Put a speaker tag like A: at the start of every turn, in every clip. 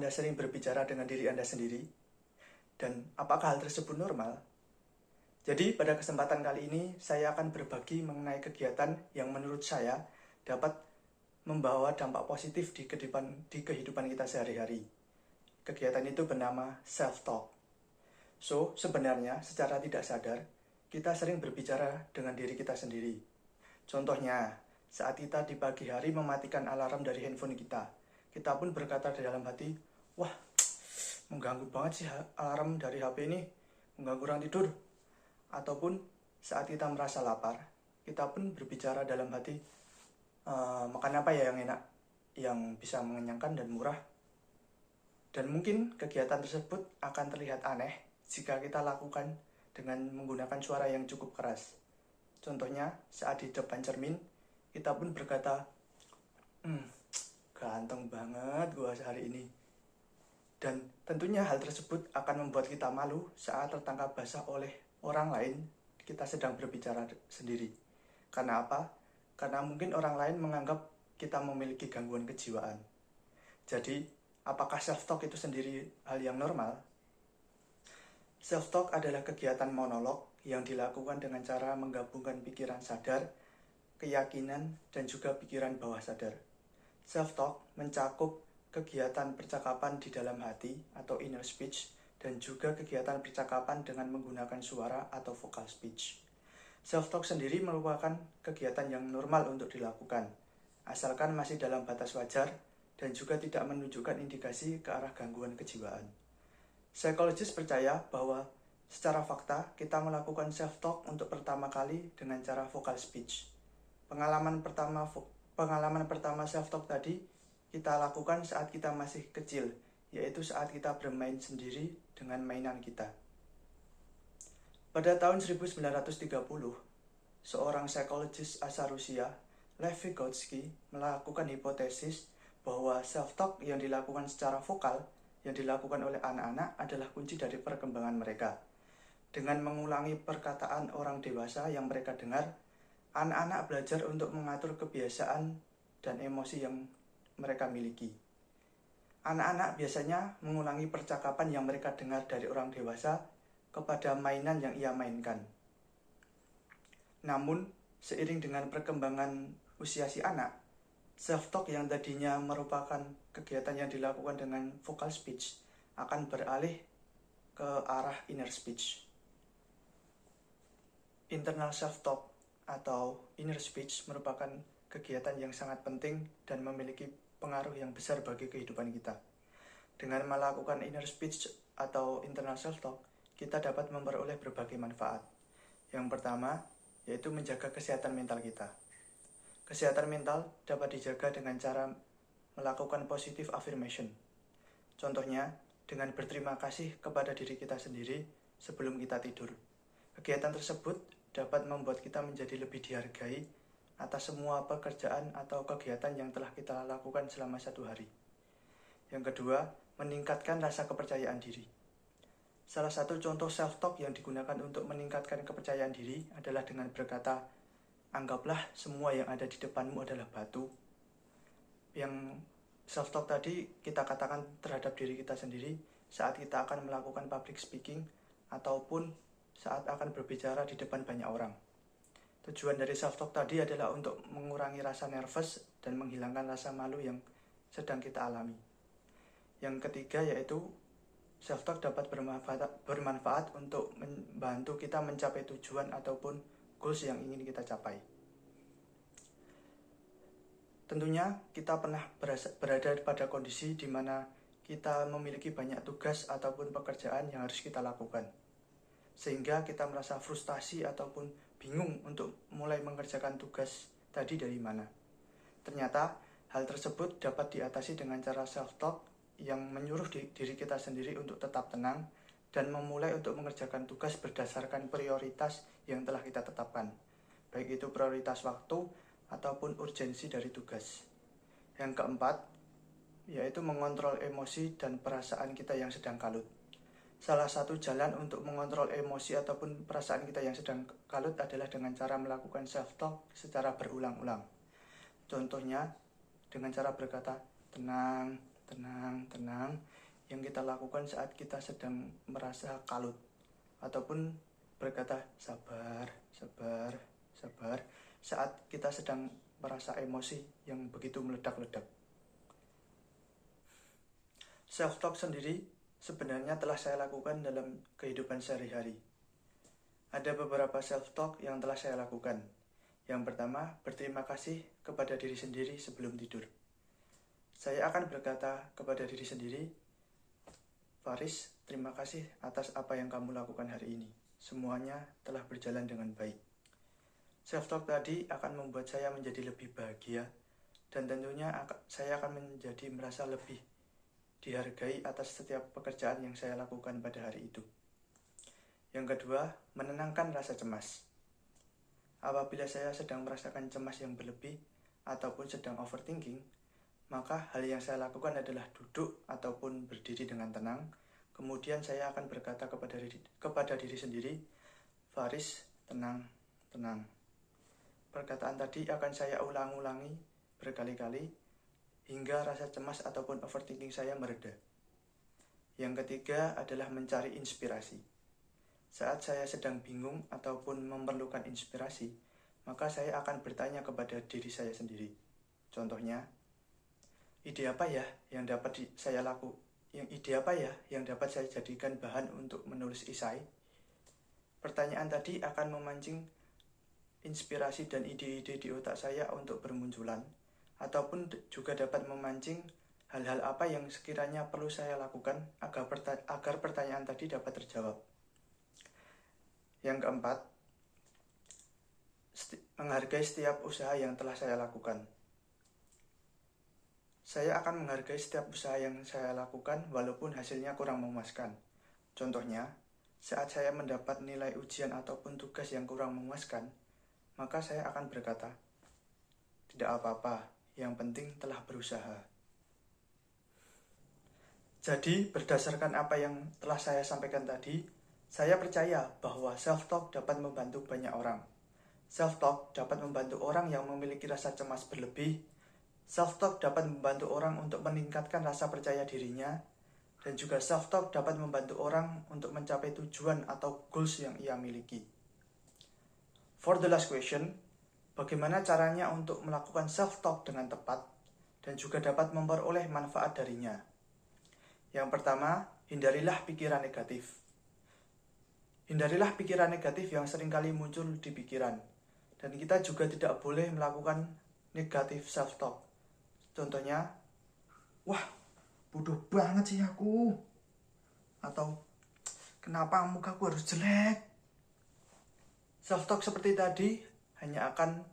A: Anda sering berbicara dengan diri Anda sendiri? Dan apakah hal tersebut normal? Jadi pada kesempatan kali ini saya akan berbagi mengenai kegiatan yang menurut saya dapat membawa dampak positif di kehidupan kita sehari-hari. Kegiatan itu bernama self-talk. So, sebenarnya secara tidak sadar, kita sering berbicara dengan diri kita sendiri. Contohnya, saat kita di pagi hari mematikan alarm dari handphone kita pun berkata di dalam hati, wah, mengganggu banget sih alarm dari HP ini, mengganggu orang tidur. Ataupun saat kita merasa lapar, kita pun berbicara dalam hati, makan apa ya yang enak, yang bisa mengenyangkan dan murah. Dan mungkin kegiatan tersebut akan terlihat aneh jika kita lakukan dengan menggunakan suara yang cukup keras. Contohnya, saat di depan cermin, kita pun berkata, ganteng banget gua hari ini. Dan tentunya hal tersebut akan membuat kita malu saat tertangkap basah oleh orang lain kita sedang berbicara sendiri. Karena apa? Karena mungkin orang lain menganggap kita memiliki gangguan kejiwaan. Jadi, apakah self-talk itu sendiri hal yang normal? Self-talk adalah kegiatan monolog yang dilakukan dengan cara menggabungkan pikiran sadar, keyakinan, dan juga pikiran bawah sadar. Self-talk mencakup kegiatan percakapan di dalam hati atau inner speech dan juga kegiatan percakapan dengan menggunakan suara atau vocal speech. Self-talk sendiri merupakan kegiatan yang normal untuk dilakukan, asalkan masih dalam batas wajar dan juga tidak menunjukkan indikasi ke arah gangguan kejiwaan. Psikologis percaya bahwa secara fakta kita melakukan self-talk untuk pertama kali dengan cara vocal speech. Pengalaman pertama self-talk tadi kita lakukan saat kita masih kecil, yaitu saat kita bermain sendiri dengan mainan kita. Pada tahun 1930, seorang psikologis asal Rusia, Lev Vygotsky, melakukan hipotesis bahwa self-talk yang dilakukan secara vokal yang dilakukan oleh anak-anak adalah kunci dari perkembangan mereka. Dengan mengulangi perkataan orang dewasa yang mereka dengar, anak-anak belajar untuk mengatur kebiasaan dan emosi yang mereka miliki. Anak-anak biasanya mengulangi percakapan yang mereka dengar dari orang dewasa kepada mainan yang ia mainkan. Namun, seiring dengan perkembangan usia si anak, self-talk yang tadinya merupakan kegiatan yang dilakukan dengan vocal speech akan beralih ke arah inner speech. Internal self-talk atau inner speech merupakan kegiatan yang sangat penting dan memiliki pengaruh yang besar bagi kehidupan kita. Dengan melakukan inner speech atau internal self-talk, kita dapat memperoleh berbagai manfaat. Yang pertama, yaitu menjaga kesehatan mental kita. Kesehatan mental dapat dijaga dengan cara melakukan positive affirmation. Contohnya, dengan berterima kasih kepada diri kita sendiri sebelum kita tidur. Kegiatan tersebut dapat membuat kita menjadi lebih dihargai atas semua pekerjaan atau kegiatan yang telah kita lakukan selama satu hari. Yang kedua, meningkatkan rasa kepercayaan diri. Salah satu contoh self-talk yang digunakan untuk meningkatkan kepercayaan diri adalah dengan berkata, anggaplah semua yang ada di depanmu adalah batu. Yang self-talk tadi kita katakan terhadap diri kita sendiri saat kita akan melakukan public speaking ataupun saat akan berbicara di depan banyak orang. Tujuan dari self-talk tadi adalah untuk mengurangi rasa nervous dan menghilangkan rasa malu yang sedang kita alami. Yang ketiga yaitu self-talk dapat bermanfaat untuk membantu kita mencapai tujuan ataupun goals yang ingin kita capai. Tentunya kita pernah berada pada kondisi di mana kita memiliki banyak tugas ataupun pekerjaan yang harus kita lakukan. Sehingga kita merasa frustasi ataupun bingung untuk mulai mengerjakan tugas tadi dari mana. Ternyata hal tersebut dapat diatasi dengan cara self-talk yang menyuruh diri kita sendiri untuk tetap tenang dan memulai untuk mengerjakan tugas berdasarkan prioritas yang telah kita tetapkan. Baik itu prioritas waktu ataupun urgensi dari tugas. Yang keempat, yaitu mengontrol emosi dan perasaan kita yang sedang kalut. Salah satu jalan untuk mengontrol emosi ataupun perasaan kita yang sedang kalut adalah dengan cara melakukan self-talk secara berulang-ulang. Contohnya, dengan cara berkata, tenang, tenang, tenang, yang kita lakukan saat kita sedang merasa kalut ataupun berkata sabar, sabar, sabar saat kita sedang merasa emosi yang begitu meledak-ledak. Self-talk sendiri sebenarnya telah saya lakukan dalam kehidupan sehari-hari. Ada beberapa self-talk yang telah saya lakukan. Yang pertama, berterima kasih kepada diri sendiri sebelum tidur. Saya akan berkata kepada diri sendiri, Faris, terima kasih atas apa yang kamu lakukan hari ini. Semuanya telah berjalan dengan baik. Self-talk tadi akan membuat saya menjadi lebih bahagia dan tentunya saya akan menjadi merasa lebih dihargai atas setiap pekerjaan yang saya lakukan pada hari itu. Yang kedua, menenangkan rasa cemas. Apabila saya sedang merasakan cemas yang berlebih ataupun sedang overthinking, maka hal yang saya lakukan adalah duduk ataupun berdiri dengan tenang. Kemudian saya akan berkata kepada diri sendiri, Faris, tenang, tenang. Perkataan tadi akan saya ulang-ulangi berkali-kali hingga rasa cemas ataupun overthinking saya mereda. Yang ketiga adalah mencari inspirasi. Saat saya sedang bingung ataupun memerlukan inspirasi, maka saya akan bertanya kepada diri saya sendiri. Contohnya, ide apa ya yang dapat saya jadikan bahan untuk menulis esai? Pertanyaan tadi akan memancing inspirasi dan ide-ide di otak saya untuk bermunculan, ataupun juga dapat memancing hal-hal apa yang sekiranya perlu saya lakukan agar pertanyaan tadi dapat terjawab. Yang keempat, menghargai setiap usaha yang telah saya lakukan. Saya akan menghargai setiap usaha yang saya lakukan walaupun hasilnya kurang memuaskan. Contohnya, saat saya mendapat nilai ujian ataupun tugas yang kurang memuaskan, maka saya akan berkata, tidak apa-apa, yang penting telah berusaha. Jadi, berdasarkan apa yang telah saya sampaikan tadi, saya percaya bahwa self-talk dapat membantu banyak orang. Self-talk dapat membantu orang yang memiliki rasa cemas berlebih. Self-talk dapat membantu orang untuk meningkatkan rasa percaya dirinya. Dan juga self-talk dapat membantu orang untuk mencapai tujuan atau goals yang ia miliki. For the last question, bagaimana caranya untuk melakukan self-talk dengan tepat dan juga dapat memperoleh manfaat darinya? Yang pertama, hindarilah pikiran negatif. Hindarilah pikiran negatif yang seringkali muncul di pikiran. Dan kita juga tidak boleh melakukan negatif self-talk. Contohnya, wah, bodoh banget sih aku. Atau, kenapa mukaku harus jelek? Self-talk seperti tadi hanya akan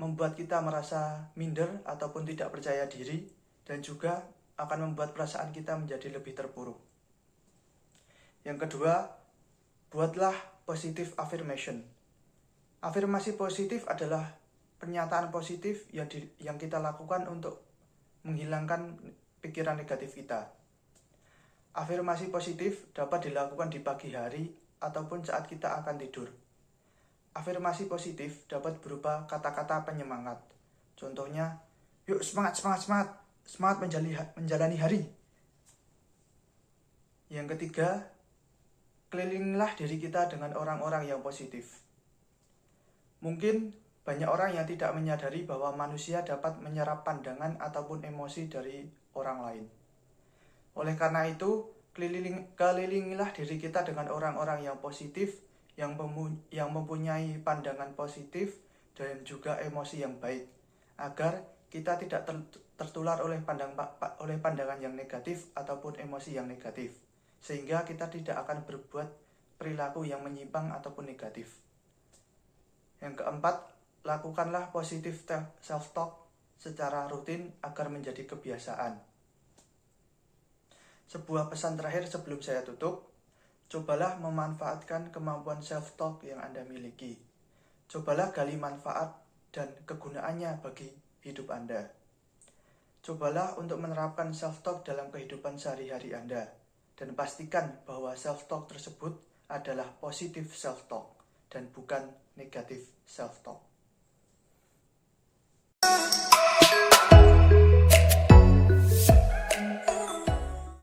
A: membuat kita merasa minder ataupun tidak percaya diri. Dan juga akan membuat perasaan kita menjadi lebih terpuruk. Yang kedua, buatlah positive affirmation. Afirmasi positif adalah pernyataan positif yang kita lakukan untuk menghilangkan pikiran negatif kita. Afirmasi positif dapat dilakukan di pagi hari ataupun saat kita akan tidur. Afirmasi positif dapat berupa kata-kata penyemangat. Contohnya, yuk semangat, semangat, semangat, semangat menjalani hari. Yang ketiga, kelilingilah diri kita dengan orang-orang yang positif. Mungkin banyak orang yang tidak menyadari bahwa manusia dapat menyerap pandangan ataupun emosi dari orang lain. Oleh karena itu, kelilingilah diri kita dengan orang-orang yang positif, yang mempunyai pandangan positif dan juga emosi yang baik, agar kita tidak tertular oleh pandangan yang negatif ataupun emosi yang negatif. Sehingga kita tidak akan berbuat perilaku yang menyimpang ataupun negatif. Yang keempat, lakukanlah positive self-talk secara rutin agar menjadi kebiasaan. Sebuah pesan terakhir sebelum saya tutup, cobalah memanfaatkan kemampuan self-talk yang Anda miliki. Cobalah gali manfaat dan kegunaannya bagi hidup Anda. Cobalah untuk menerapkan self-talk dalam kehidupan sehari-hari Anda. Dan pastikan bahwa self-talk tersebut adalah positive self-talk dan bukan negative self-talk.